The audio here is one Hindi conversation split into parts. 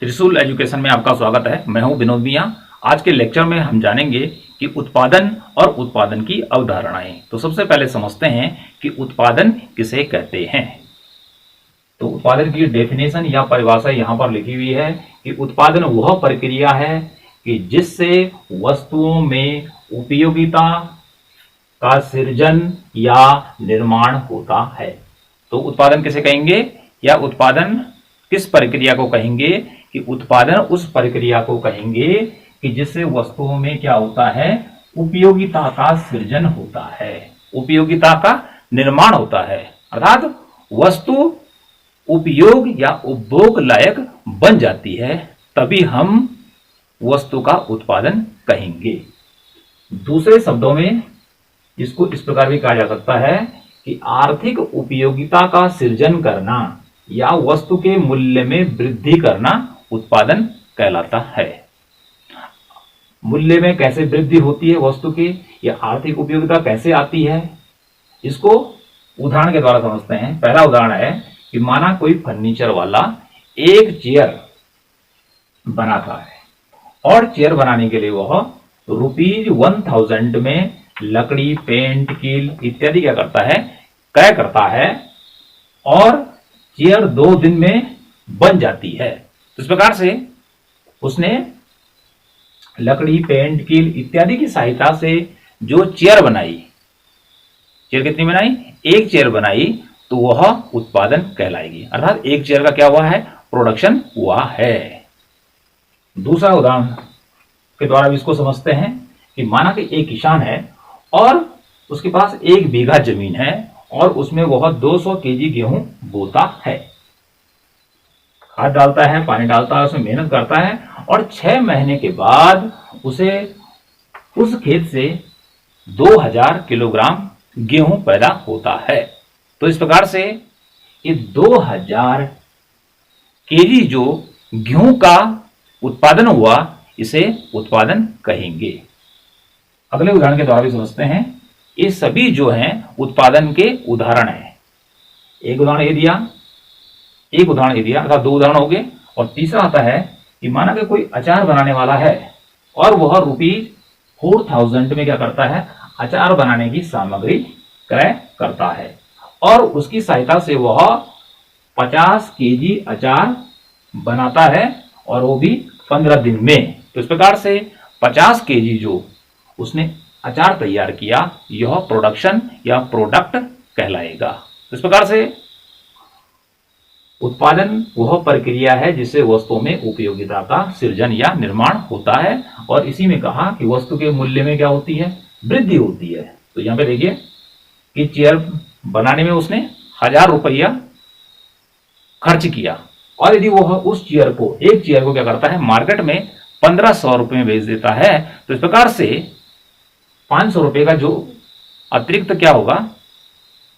त्रिशूल एजुकेशन में आपका स्वागत है। मैं हूं विनोद मिया। आज के लेक्चर में हम जानेंगे कि उत्पादन और उत्पादन की अवधारणाएं। तो सबसे पहले समझते हैं कि उत्पादन किसे कहते हैं। तो उत्पादन की डेफिनेशन या परिभाषा यहां पर लिखी हुई है कि उत्पादन वह प्रक्रिया है कि जिससे वस्तुओं में उपयोगिता का सृजन या निर्माण होता है। तो उत्पादन किसे कहेंगे या उत्पादन किस प्रक्रिया को कहेंगे कि उत्पादन उस प्रक्रिया को कहेंगे कि जिससे वस्तुओं में क्या होता है, उपयोगिता का सृजन होता है, उपयोगिता का निर्माण होता है। अर्थात वस्तु उपयोग या उपभोग लायक बन जाती है, तभी हम वस्तु का उत्पादन कहेंगे। दूसरे शब्दों में इसको इस प्रकार भी कहा जा सकता है कि आर्थिक उपयोगिता का सृजन करना या वस्तु के मूल्य में वृद्धि करना उत्पादन कहलाता है। मूल्य में कैसे वृद्धि होती है वस्तु की, या आर्थिक उपयोगिता कैसे आती है, इसको उदाहरण के द्वारा समझते हैं। पहला उदाहरण है कि माना कोई फर्नीचर वाला एक चेयर बनाता है और चेयर बनाने के लिए वह ₹1000 में लकड़ी, पेंट, कील इत्यादि क्या करता है, क्रय करता है और चेयर 2 दिन में बन जाती है। इस प्रकार से उसने लकड़ी, पेंट, कील इत्यादि की सहायता से जो चेयर बनाई, चेयर कितनी बनाई, एक चेयर बनाई, तो वह उत्पादन कहलाएगी। अर्थात एक चेयर का क्या हुआ है, प्रोडक्शन हुआ है। दूसरा उदाहरण के द्वारा भी इसको समझते हैं कि माना कि एक किसान है और उसके पास 1 बीघा जमीन है और उसमें वह 200 केजी गेहूं बोता है, खाद डालता है, पानी डालता है, उसमें मेहनत करता है और 6 महीने के बाद उसे उस खेत से 2000 किलोग्राम गेहूं पैदा होता है। तो इस प्रकार से ये 2000 केजी जो गेहूं का उत्पादन हुआ, इसे उत्पादन कहेंगे। अगले उदाहरण के द्वारा भी समझते हैं। ये सभी जो हैं उत्पादन के उदाहरण हैं। एक उदाहरण ये दिया, अर्थात 2 उदाहरण हो गए। और तीसरा आता है कि माना कि कोई अचार बनाने वाला है और वह ₹4000 में क्या करता है, अचार बनाने की सामग्री क्रय करता है और उसकी सहायता से वह 50 केजी अचार बनाता है और वो भी 15 दिन में। तो इस प्रकार से 50 केजी जो उसने अचार तैयार किया, यह प्रोडक्शन या प्रोडक्ट कहलाएगा। इस प्रकार से उत्पादन वह प्रक्रिया है जिससे वस्तुओं में उपयोगिता का सृजन या निर्माण होता है। और इसी में कहा कि वस्तु के मूल्य में क्या होती है, वृद्धि होती है। तो यहां पे देखिए कि चेयर बनाने में उसने ₹1000 खर्च किया और यदि वह उस एक चेयर को क्या करता है, मार्केट में ₹1500 में बेच देता है, तो इस प्रकार से ₹500 का जो अतिरिक्त क्या होगा,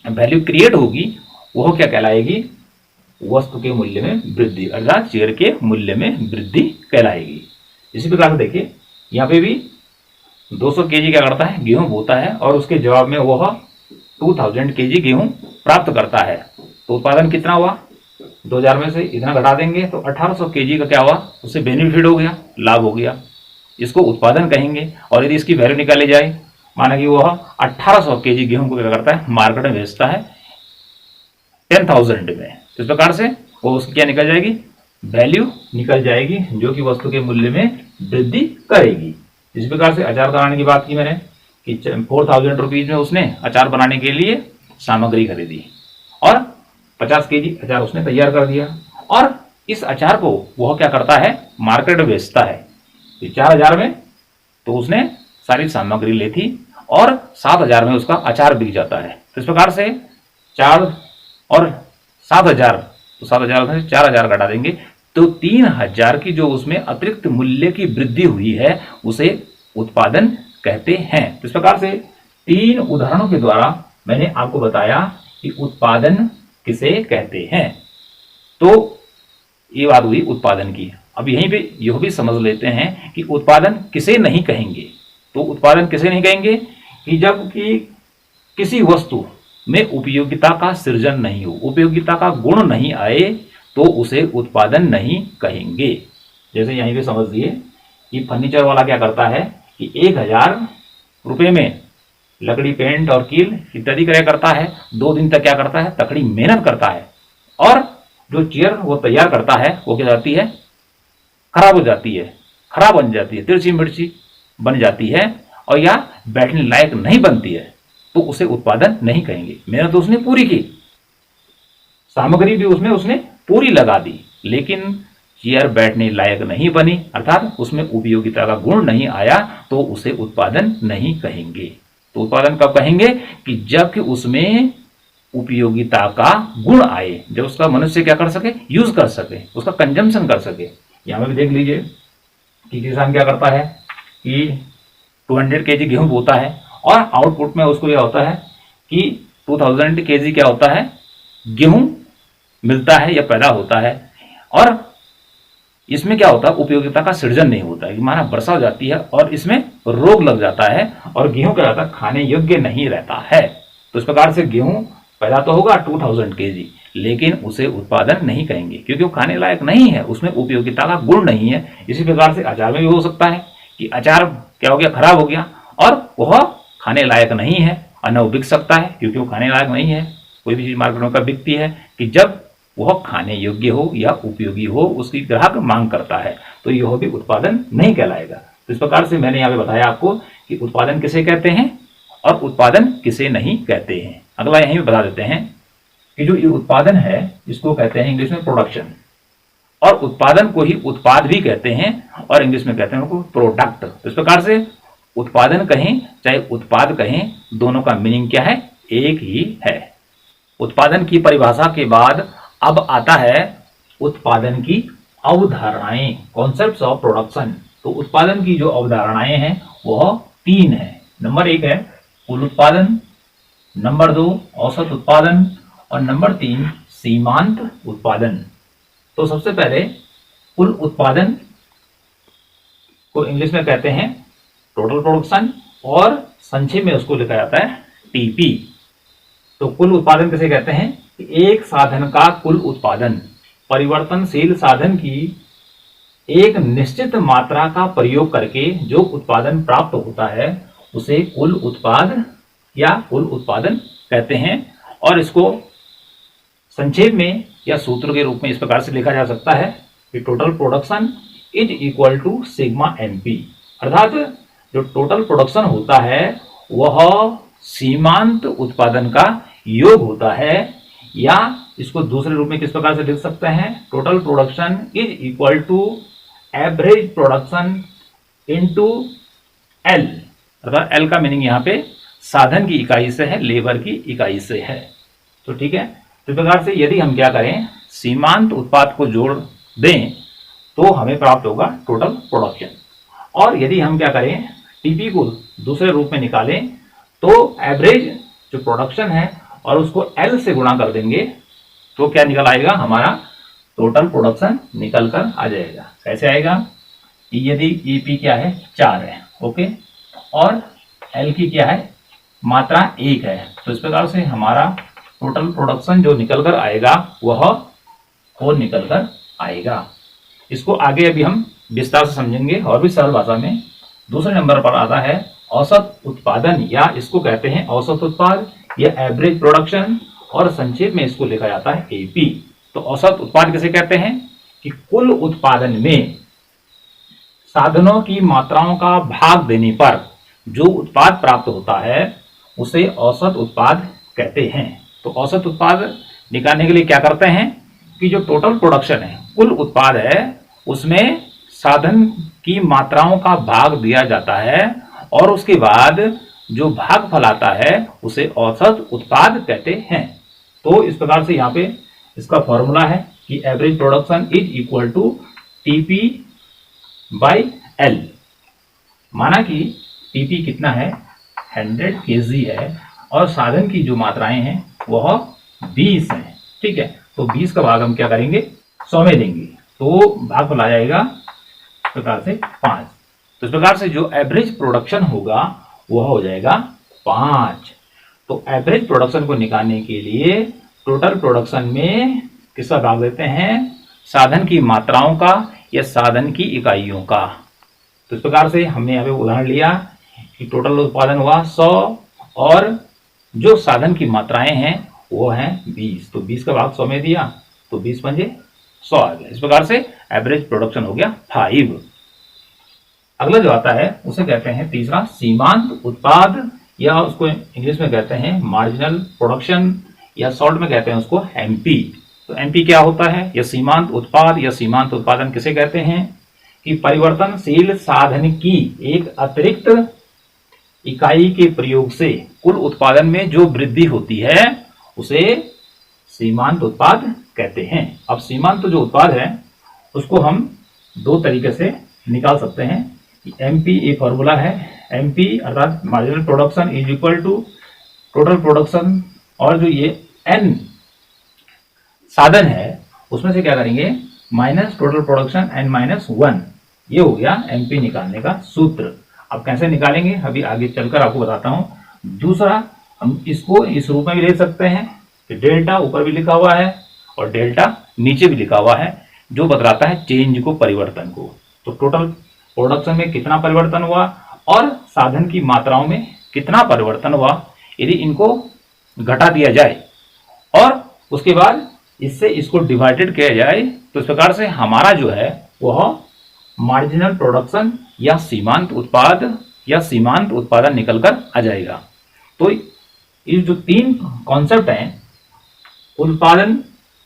वैल्यू क्रिएट होगी, वह क्या कहलाएगी, वस्तु के मूल्य में वृद्धि, अर्थात चेयर के मूल्य में वृद्धि कहलाएगी। इसी प्रकार से देखिए यहाँ पे भी 200 केजी क्या करता है, गेहूं बोता है और उसके जवाब में वह 2000 केजी गेहूं प्राप्त करता है। तो उत्पादन कितना हुआ, 2000 में से इतना घटा देंगे तो 1800 केजी का क्या हुआ, उससे बेनिफिट हो गया, लाभ हो गया। इसको उत्पादन कहेंगे। और यदि इसकी वैल्यू निकाली जाए, माना कि वह 1800 केजी गेहूं को क्या करता है, मार्केट में बेचता है 10,000 में। इस प्रकार से वो उसकी क्या निकल जाएगी, वैल्यू निकल जाएगी, जो कि वस्तु के मूल्य में वृद्धि करेगी। इस प्रकार से अचार बनाने की बात की मैंने कि 4000 में उसने अचार बनाने के लिए सामग्री खरीदी और 50 केजी अचार उसने तैयार कर दिया और इस अचार को वह क्या करता है, मार्केट में बेचता है 4000 में। तो उसने सारी सामग्री ली थी और 7000 में उसका अचार बिक जाता है। तो इस प्रकार से 4 और 7000, तो 7000 में से 4000 घटा देंगे तो 3000 की जो उसमें अतिरिक्त मूल्य की वृद्धि हुई है, उसे उत्पादन कहते हैं। तो इस प्रकार से 3 उदाहरणों के द्वारा मैंने आपको बताया कि उत्पादन किसे कहते हैं। तो ये बात हुई उत्पादन की। अब यहीं पे यह भी समझ लेते हैं कि उत्पादन किसे नहीं कहेंगे। तो उत्पादन किसे नहीं कहेंगे कि जबकि किसी वस्तु में उपयोगिता का सृजन नहीं हो, उपयोगिता का गुण नहीं आए, तो उसे उत्पादन नहीं कहेंगे। जैसे यहीं पे समझिए कि फर्नीचर वाला क्या करता है कि 1,000 रुपये में लकड़ी, पेंट और कील इत्यादि क्रय करता है। 2 दिन तक क्या करता है, तकड़ी मेहनत करता है, और जो चेयर वो तैयार करता है वो क्या जाती है, खराब हो जाती है, खराब बन जाती है, तिरछी मिर्ची बन जाती है, और या बैठने लायक नहीं बनती है, तो उसे उत्पादन नहीं कहेंगे। मेहनत तो उसने पूरी की, सामग्री भी उसमें उसने पूरी लगा दी, लेकिन चेयर बैठने लायक नहीं बनी, अर्थात उसमें उपयोगिता का गुण नहीं आया, तो उसे उत्पादन नहीं कहेंगे। तो उत्पादन कब कहेंगे कि जबकि उसमें उपयोगिता का गुण आए, जब उसका मनुष्य क्या कर सके, यूज कर सके, उसका कंजम्पशन कर सके। यहां पर भी देख लीजिए कि किसान क्या करता है कि 200 kg गेहूं बोता है, और आउटपुट में उसको यह होता है कि 2000 kg क्या होता है, गेहूं मिलता है या पैदा होता है। और इसमें क्या होता है, उपयोगिता का सृजन नहीं होता है, कि माना वर्षा हो जाती है और इसमें रोग लग जाता है और गेहूं क्या होता है, खाने योग्य नहीं रहता है। तो इस प्रकार से गेहूं पैदा तो होगा 2000 kg, लेकिन उसे उत्पादन नहीं कहेंगे, क्योंकि वो खाने लायक नहीं है, उसमें उपयोगिता का गुण नहीं है। इसी प्रकार से अचार में भी हो सकता है कि अचार क्या हो गया, खराब हो गया, और वह खाने लायक नहीं है, और न वो बिक सकता है क्योंकि वो खाने लायक नहीं है। कोई भी चीज मार्केट में कब बिकती है कि जब वह खाने योग्य हो या उपयोगी हो, उसकी ग्राहक मांग करता है, तो यह भी उत्पादन नहीं कहलाएगा। तो इस प्रकार से मैंने यहाँ पे बताया आपको कि उत्पादन किसे कहते हैं और उत्पादन किसे नहीं कहते हैं। अगला यहीं बता देते हैं कि जो ये उत्पादन है इसको कहते हैं इंग्लिश में प्रोडक्शन, और उत्पादन को ही उत्पाद भी कहते हैं, और इंग्लिश में कहते हैं उनको प्रोडक्ट। तो इस प्रकार से उत्पादन कहें चाहे उत्पाद कहें, दोनों का मीनिंग क्या है, एक ही है। उत्पादन की परिभाषा के बाद अब आता है उत्पादन की अवधारणाएं, कॉन्सेप्ट्स ऑफ प्रोडक्शन। तो उत्पादन की जो अवधारणाएं हैं वह 3 है। नंबर 1 है कुल उत्पादन, नंबर 2 औसत उत्पादन, और नंबर 3 सीमांत उत्पादन। तो सबसे पहले कुल उत्पादन को इंग्लिश में कहते हैं टोटल प्रोडक्शन, और संक्षेप में उसको लिखा जाता है टीपी। तो कुल उत्पादन किसे कहते हैं, एक साधन का कुल उत्पादन, परिवर्तनशील साधन की एक निश्चित मात्रा का प्रयोग करके जो उत्पादन प्राप्त होता है उसे कुल उत्पाद या कुल उत्पादन कहते हैं। और इसको संक्षेप में या सूत्र के रूप में इस प्रकार से लिखा जा सकता है कि total production is equal to sigma MP, अर्थात जो टोटल प्रोडक्शन होता है वह सीमांत उत्पादन का योग होता है, या इसको दूसरे रूप में किस प्रकार से लिख सकते हैं, total production is equal to average production into L, अर्थात एल का मीनिंग यहाँ पे साधन की इकाई से है, लेबर की इकाई से है। तो ठीक है, तो इस प्रकार से यदि हम क्या करें, सीमांत उत्पाद को जोड़ दें तो हमें प्राप्त होगा टोटल प्रोडक्शन, और यदि हम क्या करें टीपी को दूसरे रूप में निकालें तो एवरेज जो प्रोडक्शन है और उसको एल से गुणा कर देंगे तो क्या निकल आएगा, हमारा टोटल प्रोडक्शन निकल कर आ जाएगा। कैसे आएगा, यदि ईपी क्या है 4 है, ओके, और एल की क्या है मात्रा 1 है, तो इस प्रकार से हमारा टोटल प्रोडक्शन जो निकल कर आएगा वह 4 निकल कर आएगा। इसको आगे अभी हम विस्तार से समझेंगे और भी सरल भाषा में। दूसरे नंबर पर आता है औसत उत्पादन, या इसको कहते हैं औसत उत्पाद या एवरेज प्रोडक्शन, और संक्षेप में इसको लिखा जाता है एपी। तो औसत उत्पाद किसे कहते हैं कि कुल उत्पादन में साधनों की मात्राओं का भाग देने पर जो उत्पाद प्राप्त होता है उसे औसत उत्पाद कहते हैं। तो औसत उत्पाद निकालने के लिए क्या करते हैं कि जो टोटल प्रोडक्शन है, कुल उत्पाद है, उसमें साधन की मात्राओं का भाग दिया जाता है, और उसके बाद जो भागफल आता है उसे औसत उत्पाद कहते हैं। तो इस प्रकार से यहाँ पे इसका फॉर्मूला है कि average production is equal to TP by L. माना कि टीपी कितना है 100 kg है, और साधन की जो मात्राएं हैं वह 20 है, ठीक है। तो 20 का भाग हम क्या करेंगे 100 में देंगे, तो भागफल आ जाएगा इस प्रकार से 5। तो इस प्रकार से जो एवरेज प्रोडक्शन होगा वह हो जाएगा 5। तो एवरेज प्रोडक्शन को निकालने के लिए टोटल प्रोडक्शन में किसका भाग देते हैं? साधन की मात्राओं का या साधन की इकाइयों का। तो इस प्रकार से हमने यहाँ पे उदाहरण लिया कि टोटल उत्पादन हुआ 100 और जो साधन की मात्राएं हैं वो हैं 20। तो 20 का भाग 100 में दिया तो 20 पंजे 100 आ गया। इस प्रकार से एवरेज प्रोडक्शन हो गया 5। अगला जो आता है उसे कहते हैं तीसरा सीमांत उत्पाद, या उसको इंग्लिश में कहते हैं मार्जिनल प्रोडक्शन, या शॉर्ट में कहते हैं उसको एमपी। तो एमपी क्या होता है? या सीमांत उत्पाद या सीमांत उत्पादन किसे कहते हैं? कि परिवर्तनशील साधन की एक अतिरिक्त इकाई के प्रयोग से कुल उत्पादन में जो वृद्धि होती है उसे सीमांत उत्पाद कहते हैं। अब सीमांत जो उत्पाद है उसको हम दो तरीके से निकाल सकते हैं। एमपी एक फॉर्मूला है, एमपी अर्थात marginal production is equal to total production, और जो ये एन साधन है उसमें से क्या करेंगे minus total production N minus 1। ये हो गया एमपी निकालने का सूत्र। अब कैसे निकालेंगे अभी आगे चलकर आपको बताता हूं। दूसरा हम इसको इस रूप में भी ले सकते हैं कि डेल्टा ऊपर भी लिखा हुआ है और डेल्टा नीचे भी लिखा हुआ है, जो बतलाता है चेंज को, परिवर्तन को। तो टोटल प्रोडक्शन में कितना परिवर्तन हुआ और साधन की मात्राओं में कितना परिवर्तन हुआ, यदि इनको घटा दिया जाए और उसके बाद इससे इसको डिवाइडेड किया जाए तो इस प्रकार से हमारा जो है वह मार्जिनल प्रोडक्शन या सीमांत उत्पाद या सीमांत उत्पादन निकलकर आ जाएगा। तो ये जो तीन कॉन्सेप्ट हैं, उत्पादन,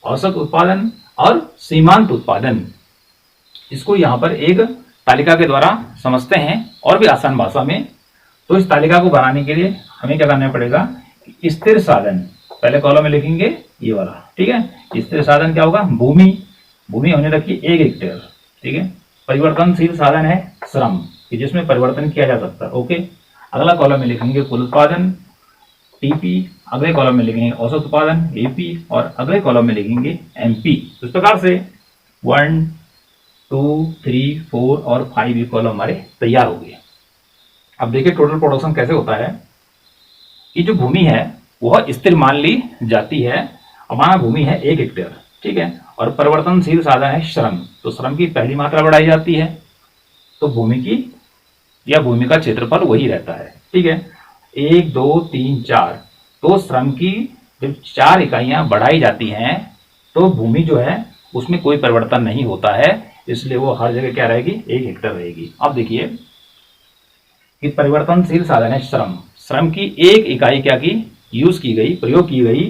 औसत उत्पादन और सीमांत उत्पादन, इसको यहाँ पर एक तालिका के द्वारा समझते हैं और भी आसान भाषा में। तो इस तालिका को बनाने के लिए हमें क्या करना पड़ेगा? स्थिर साधन पहले कॉलम में लिखेंगे ये वाला, ठीक है। स्थिर साधन क्या होगा? भूमि, भूमि हमने रखी 1 हेक्टेयर, ठीक है। परिवर्तनशील साधन है श्रम, कि जिसमें परिवर्तन किया जा सकता है, ओके। अगला कॉलम में लिखेंगे कुल उत्पादन टीपी, अगले कॉलम में लिखेंगे औसत उत्पादन एपी और अगले कॉलम में लिखेंगे एमपी। तो इस प्रकार से 1 2 3 4 और 5 ये कॉलम हमारे तैयार हो गए। अब देखिए टोटल प्रोडक्शन कैसे होता है कि जो भूमि है वह स्थिर मान ली जाती है। हमारा भूमि है 1 हेक्टेयर, ठीक है, और परिवर्तनशील साधन है श्रम। तो श्रम की पहली मात्रा बढ़ाई जाती है तो भूमि की या भूमि का क्षेत्रफल वही रहता है, ठीक है। 1 2 3 4, तो श्रम की जब 4 इकाइयां बढ़ाई जाती हैं तो भूमि जो है उसमें कोई परिवर्तन नहीं होता है, इसलिए वो हर जगह क्या रहेगी? 1 हेक्टेयर रहेगी। अब देखिए कि परिवर्तनशील साधन है श्रम, श्रम की 1 इकाई क्या की यूज की गई, प्रयोग की गई।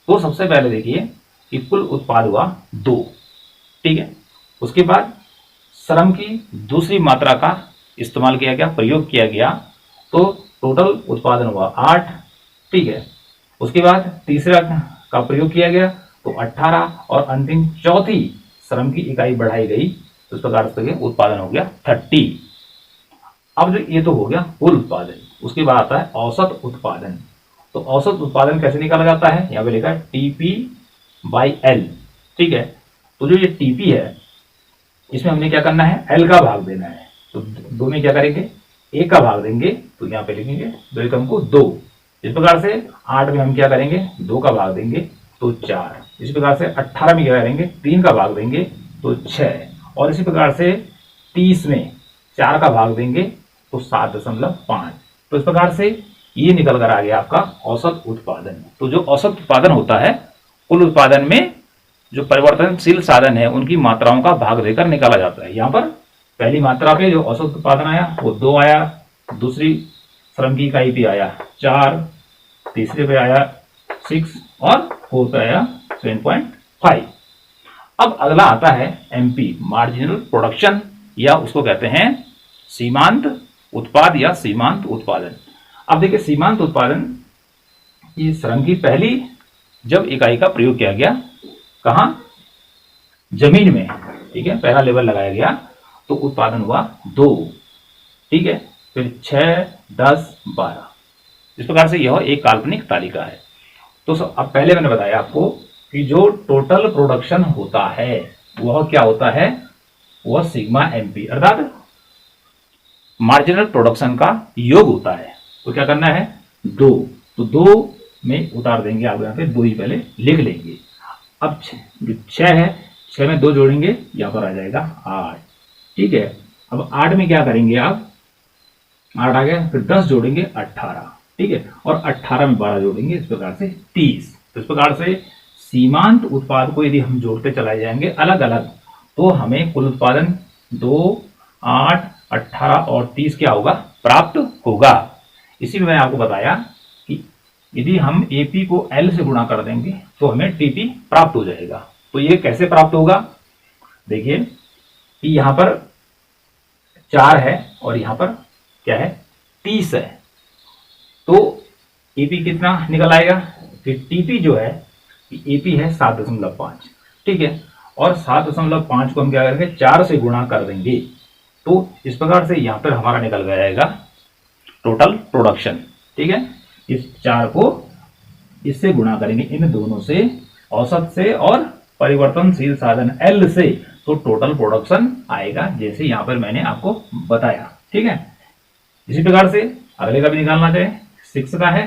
तो सबसे पहले देखिए कि कुल उत्पाद हुआ 2, ठीक है। उसके बाद श्रम की दूसरी मात्रा का इस्तेमाल किया गया, प्रयोग किया गया, तो टोटल उत्पादन हुआ 8, ठीक है। उसके बाद तीसरा का प्रयोग किया गया तो 18 और अंतिम चौथी श्रम की इकाई बढ़ाई गई तो इस प्रकार से उत्पादन हो गया 30। अब जो ये तो हो गया कुल उत्पादन, उसके बाद आता है औसत उत्पादन। तो औसत उत्पादन कैसे निकाला जाता है? यहाँ पे लिखा है TP/L, ठीक है। तो जो ये TP है इसमें हमने क्या करना है? L का भाग देना है। तो 2 में क्या करेंगे? 1 का भाग देंगे, तो यहाँ पे लिखेंगे 2 एकम को 2। इस प्रकार से 8 में हम क्या करेंगे? 2 का भाग देंगे तो 4। इसी प्रकार से 18 में क्या करेंगे? 3 का भाग देंगे तो 6, और इसी प्रकार से 30 में 4 का भाग देंगे तो 7.5। तो इस प्रकार से ये निकल कर आ गया आपका औसत उत्पादन। तो जो औसत उत्पादन होता है कुल उत्पादन में जो परिवर्तनशील साधन है उनकी मात्राओं का भाग देकर निकाला जाता है। यहाँ पर पहली मात्रा पे जो औसत उत्पादन आया वो 2 आया, दूसरी श्रम की इकाई पे आया 4, तीसरे पे आया 6 और फोर्थ पे आया 7.5। अब अगला आता है एमपी, मार्जिनल प्रोडक्शन, या उसको कहते हैं सीमांत उत्पाद या सीमांत उत्पादन। अब देखिए सीमांत उत्पादन, ये श्रम की पहली जब इकाई का प्रयोग किया गया कहाँ? जमीन में, ठीक है, पहला लेवल लगाया गया तो उत्पादन हुआ 2, ठीक है, फिर 6 10 12। इस प्रकार से यह एक काल्पनिक तालिका है। तो अब पहले मैंने बताया आपको कि जो टोटल प्रोडक्शन होता है वह क्या होता है? वह सिग्मा एमपी अर्थात मार्जिनल प्रोडक्शन का योग होता है। तो क्या करना है? 2, तो 2 में उतार देंगे, आप यहाँ पे 2 ही पहले लिख लेंगे। अब जो 6 है, 6 में 2 जोड़ेंगे, यहाँ पर आ जाएगा 8। ठीक है, अब 8 में क्या करेंगे आप, 8 आ गया, फिर 10 जोड़ेंगे 18। ठीक है, और 18 में 12 जोड़ेंगे, इस प्रकार से 30। तो इस प्रकार से सीमांत उत्पाद को यदि हम जोड़ते चलाए जाएंगे अलग अलग, तो हमें कुल उत्पादन 2, 8, 18 और 30 क्या होगा, प्राप्त होगा। इसी में मैंने आपको बताया कि यदि हम AP को L से गुणा कर देंगे तो हमें TP प्राप्त हो जाएगा। तो ये कैसे प्राप्त होगा, देखिए कि यहां पर 4 है और यहां पर क्या है, 30 है, तो AP कितना निकल आएगा, फिर TP जो है, AP है 7.5। ठीक है, और 7.5 को हम क्या करेंगे, 4 से गुणा कर देंगे, तो इस प्रकार से यहां पर हमारा निकल जाएगा टोटल प्रोडक्शन। ठीक है, इस 4 को इससे गुणा करेंगे, इन दोनों से, औसत से और परिवर्तनशील साधन L से, तो टोटल प्रोडक्शन आएगा, जैसे यहां पर मैंने आपको बताया। ठीक है, इसी प्रकार से अगले का भी निकालना चाहे, 6 का है,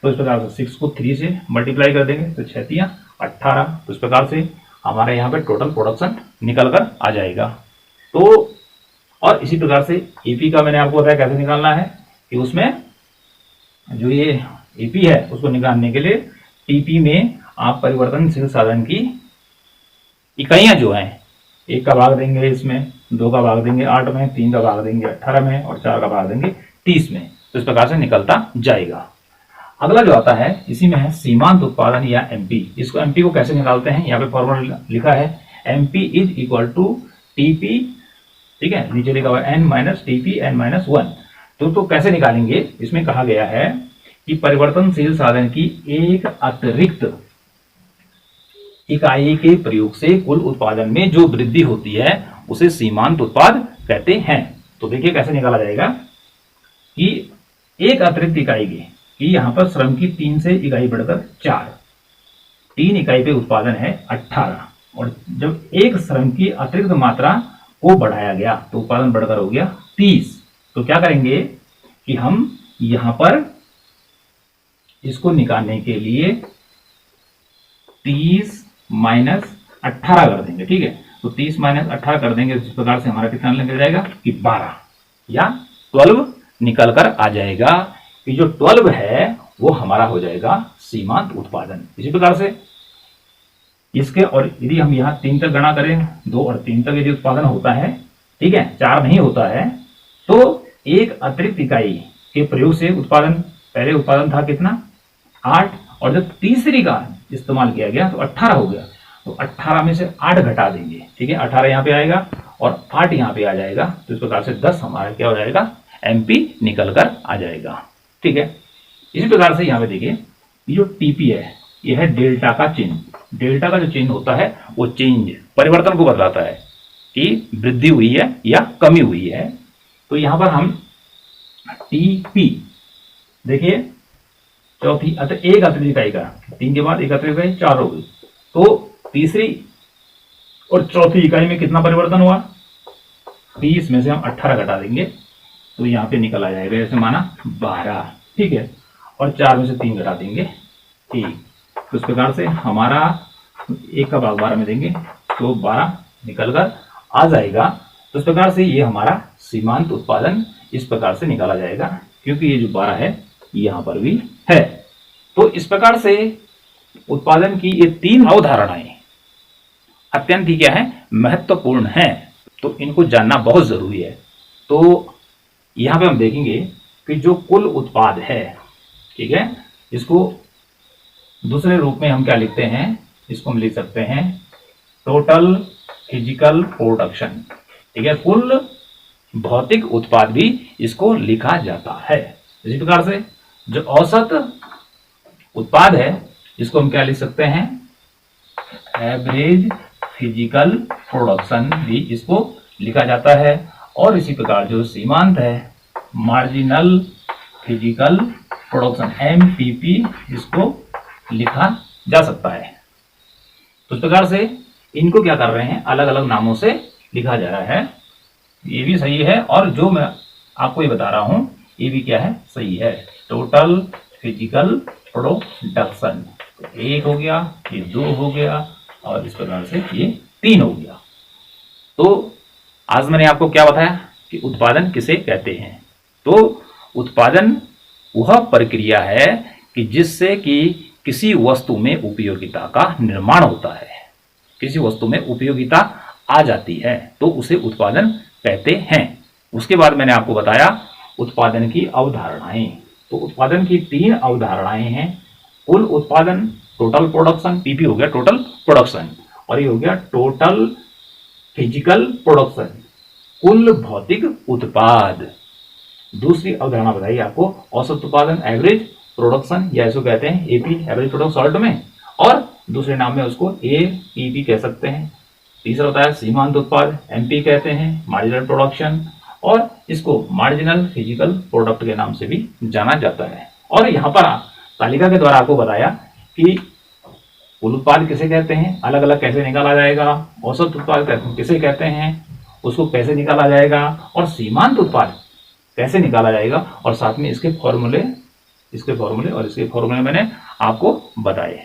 तो इस प्रकार से 6 को 3 से मल्टीप्लाई कर देंगे, तो 6 तिया 18। तो इस प्रकार से हमारे यहाँ पे टोटल प्रोडक्शन निकल कर आ जाएगा। तो और इसी प्रकार से AP का मैंने आपको बताया कैसे निकालना है, कि उसमें जो ये AP है उसको निकालने के लिए TP में आप परिवर्तनशील साधन की इकाइयां जो हैं, 1 का भाग देंगे, इसमें 2 का भाग देंगे 8 में, 3 का भाग देंगे 18 में, और 4 का भाग देंगे 30 में। तो इस प्रकार से निकलता जाएगा। अगला जो आता है इसी में है सीमांत उत्पादन या MP। इसको MP को कैसे निकालते हैं, यहाँ पे फॉर्मूला लिखा है, MP is equal to TP। ठीक है, नीचे लिखा हुआ है N माइनस TP N-1। तो कैसे निकालेंगे, इसमें कहा गया है कि परिवर्तनशील साधन की एक अतिरिक्त इकाई के प्रयोग से कुल उत्पादन में जो वृद्धि होती है उसे सीमांत उत्पाद कहते हैं। तो देखिए कैसे निकाला जाएगा, कि एक अतिरिक्त इकाई की यहां पर श्रम की 3 से इकाई बढ़कर 4, 3 इकाई पे उत्पादन है 18, और जब एक श्रम की अतिरिक्त मात्रा को बढ़ाया गया तो उत्पादन बढ़कर हो गया 30। तो क्या करेंगे कि हम यहां पर इसको निकालने के लिए 30 माइनस 18 कर देंगे। ठीक है, तो 30 माइनस 18 कर देंगे, इस प्रकार से हमारा कितना निकल जाएगा, कि 12 या 12 निकल कर आ जाएगा, कि जो 12 है वो हमारा हो जाएगा सीमांत उत्पादन। इसी प्रकार से इसके, और यदि हम यहाँ 3 तक गणना करें, 2 और 3 तक यदि उत्पादन होता है, ठीक है, 4 नहीं होता है, तो एक अतिरिक्त इकाई के प्रयोग से उत्पादन, पहले उत्पादन था कितना 8, और जब तीसरी का इस्तेमाल किया गया तो 18 हो गया, तो 18 में से 8 घटा देंगे। ठीक है, 18 यहाँ पे आएगा और 8 यहाँ पे आ जाएगा, तो इस प्रकार से 10 हमारा क्या हो जाएगा, MP निकल कर आ जाएगा। ठीक है, इसी प्रकार से यहाँ पे देखिए, ये जो TP है यह है डेल्टा का चिन्ह। डेल्टा का जो चिन्ह होता है वो चेंज, परिवर्तन को बतलाता है कि वृद्धि हुई है या कमी हुई है। तो यहां पर हम TP देखिए, चौथी एक अतिरिक्त इकाई का, 3 के बाद एक अतिरिक्त इकाई 4 हो गई, तो तीसरी और चौथी इकाई में कितना परिवर्तन हुआ, 30 में से हम 18 घटा देंगे, तो यहाँ पे निकल आ जाएगा, जैसे माना 12। ठीक है, और 4 में से 3 घटा देंगे 1, तो इस प्रकार से हमारा 1 का भाग 12 में देंगे तो 12 निकल कर आ जाएगा। तो इस प्रकार से ये हमारा सीमांत उत्पादन इस प्रकार से निकाला जाएगा, क्योंकि ये जो 12 है यहां पर भी है। तो इस प्रकार से उत्पादन की ये 3 अवधारणाएं अत्यंत ही क्या है, महत्वपूर्ण है, तो इनको जानना बहुत जरूरी है। तो यहां पे हम देखेंगे कि जो कुल उत्पाद है, ठीक है, इसको दूसरे रूप में हम क्या लिखते हैं, इसको हम लिख सकते हैं टोटल फिजिकल प्रोडक्शन। ठीक है, कुल भौतिक उत्पाद भी इसको लिखा जाता है। इसी प्रकार से जो औसत उत्पाद है इसको हम क्या लिख सकते हैं, एवरेज फिजिकल प्रोडक्शन भी इसको लिखा जाता है। और इसी प्रकार जो सीमांत है, मार्जिनल फिजिकल प्रोडक्शन MPP, इसको लिखा जा सकता है। तो इस प्रकार से इनको क्या कर रहे हैं, अलग अलग नामों से लिखा जा रहा है। ये भी सही है, और जो मैं आपको ये बता रहा हूं ये भी क्या है, सही है, टोटल फिजिकल प्रोडक्शन। 1 हो गया, ये 2 हो गया और इस प्रकार से ये 3 हो गया। तो आज मैंने आपको क्या बताया कि उत्पादन किसे कहते हैं। तो उत्पादन वह प्रक्रिया है कि जिससे कि किसी वस्तु में उपयोगिता का निर्माण होता है, किसी वस्तु में उपयोगिता आ जाती है तो उसे उत्पादन कहते हैं। उसके बाद मैंने आपको बताया उत्पादन की अवधारणाएं। तो उत्पादन की 3 अवधारणाएं हैं। कुल उत्पादन, टोटल प्रोडक्शन, टीपी हो गया टोटल प्रोडक्शन, और ये हो गया टोटल फिजिकल प्रोडक्शन, कुल भौतिक उत्पाद। दूसरी अवधारणा बताइए आपको औसत उत्पादन, एवरेज प्रोडक्शन, या इसको कहते हैं एपी, एवरेज प्रोडक्ट शॉर्ट में, और दूसरे नाम में उसको एपीपी कह सकते हैं। तीसरा होता है सीमांत उत्पाद, एमपी कहते हैं, मार्जिनल प्रोडक्शन, और इसको मार्जिनल फिजिकल प्रोडक्ट के नाम से भी जाना जाता है। और यहाँ पर तालिका के द्वारा आपको बताया कि कुल उत्पाद किसे कहते हैं, अलग अलग कैसे निकाला जाएगा, औसत उत्पाद किसे कहते हैं, उसको कैसे निकाला जाएगा, और सीमांत उत्पाद कैसे निकाला जाएगा, और साथ में इसके फॉर्मूले और इसके फॉर्मूले मैंने आपको बताए।